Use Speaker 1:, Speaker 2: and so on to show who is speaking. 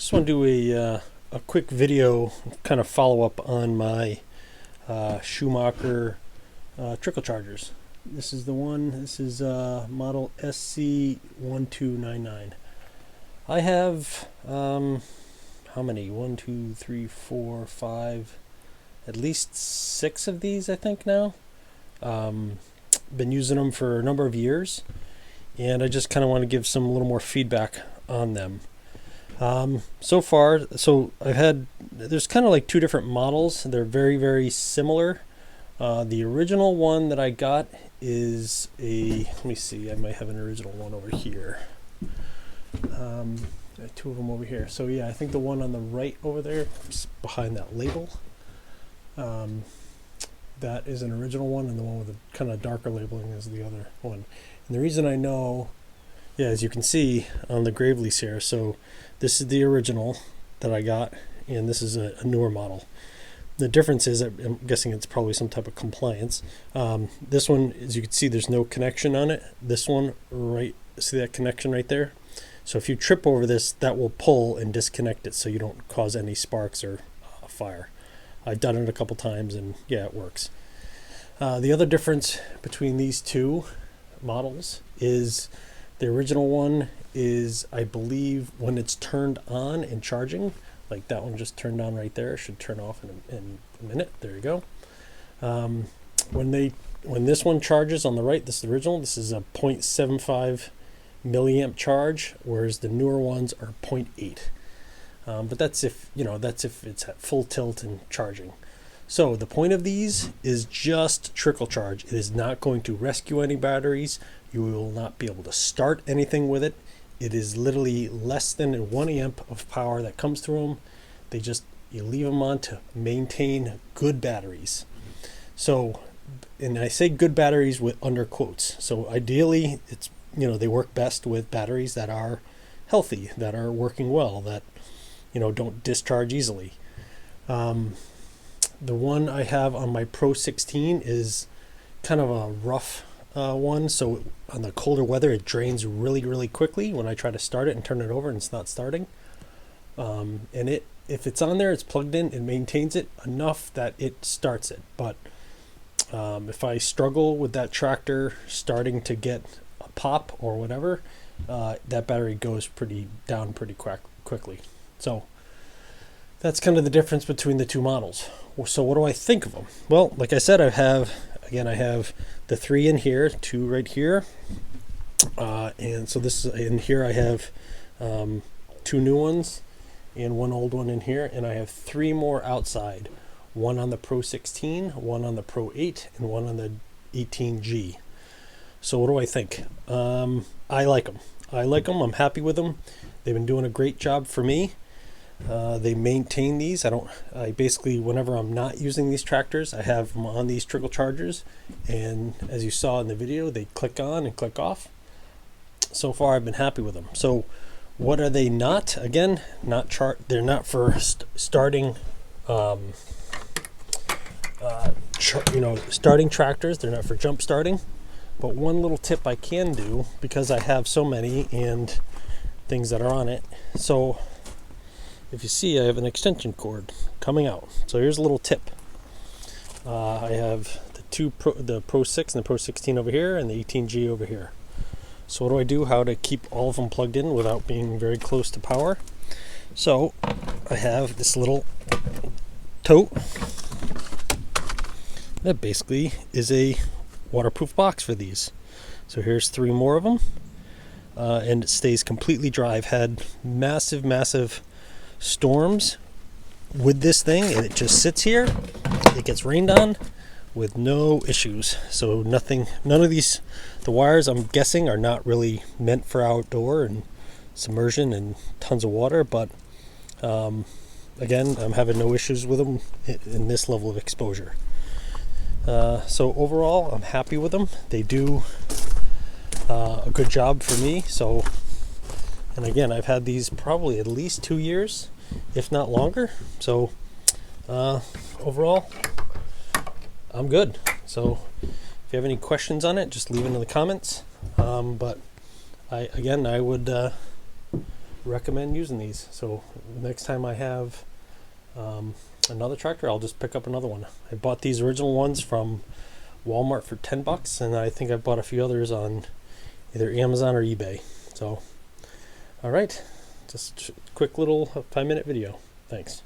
Speaker 1: Just want to do a quick video, kind of follow up on my Schumacher trickle chargers. This is the one. This is model SC1299. I have how many? 1, 2, 3, 4, 5, at least 6 of these, I think now. Been using them for a number of years, and I just kind of want to give some a little more feedback on them. So far, there's kind of like 2 different models. They're very, very similar. The original one that I got is let me see, I might have an original one over here. I have 2 of them over here. So yeah, I think the one on the right over there, behind that label, that is an original one, and the one with the kind of darker labeling is the other one. And the reason I know, yeah, as you can see on the Gravely's here, so this is the original that I got, and this is a newer model. The difference is, I'm guessing it's probably some type of compliance. This one, as you can see, there's no connection on it. This one, right, see that connection right there? So if you trip over this, that will pull and disconnect it so you don't cause any sparks or fire. I've done it a couple times, and yeah, it works. The other difference between these 2 models is the original one is, I believe, when it's turned on and charging, like that one just turned on right there. It should turn off in a minute. There you go. When this one charges on the right, this is the original. This is a 0.75 milliamp charge, whereas the newer ones are 0.8. But that's if it's at full tilt and charging. So the point of these is just trickle charge. It is not going to rescue any batteries. You will not be able to start anything with it. It is literally less than 1 amp of power that comes through them. You leave them on to maintain good batteries. So, and I say good batteries with under quotes. So ideally, it's, they work best with batteries that are healthy, that are working well, that don't discharge easily. The one I have on my Pro 16 is kind of a rough one, so on the colder weather it drains really, really quickly when I try to start it and turn it over, and it's not starting. And if it's on there, it's plugged in, it maintains it enough that it starts it. But if I struggle with that tractor starting to get a pop or whatever, that battery goes down pretty quickly. So that's kind of the difference between the 2 models. So what do I think of them? Well, like I said, I have the 3 in here, 2 right here, and so this is in here. I have 2 new ones and 1 old one in here, and I have 3 more outside. 1 on the Pro 16, 1 on the Pro 8, and 1 on the 18G. So what do I think? I like them. I'm happy with them. They've been doing a great job for me. They maintain these. I basically, whenever I'm not using these tractors, I have them on these trickle chargers, and as you saw in the video, they click on and click off. So far, I've been happy with them. So what are they not? Again, they're not for starting starting tractors. They're not for jump starting. But one little tip I can do, because I have so many and things that are on it. So if you see, I have an extension cord coming out. So here's a little tip. I have the Pro 6 and the Pro 16 over here, and the 18G over here. So what do I do? How to keep all of them plugged in without being very close to power? So I have this little tote that basically is a waterproof box for these. So here's 3 more of them, and it stays completely dry. I've had massive storms with this thing, and it just sits here. It gets rained on with no issues. So none of these, the wires, I'm guessing, are not really meant for outdoor and submersion and tons of water, but again, I'm having no issues with them in this level of exposure. So overall, I'm happy with them. They do a good job for me. So, and again, I've had these probably at least 2 years, if not longer. So overall, I'm good. So if you have any questions on it, just leave it in the comments. But I would recommend using these. So next time I have another tractor, I'll just pick up another one. I bought these original ones from Walmart for $10, and I think I bought a few others on either Amazon or eBay. So, all right, just quick little 5-minute video. Thanks.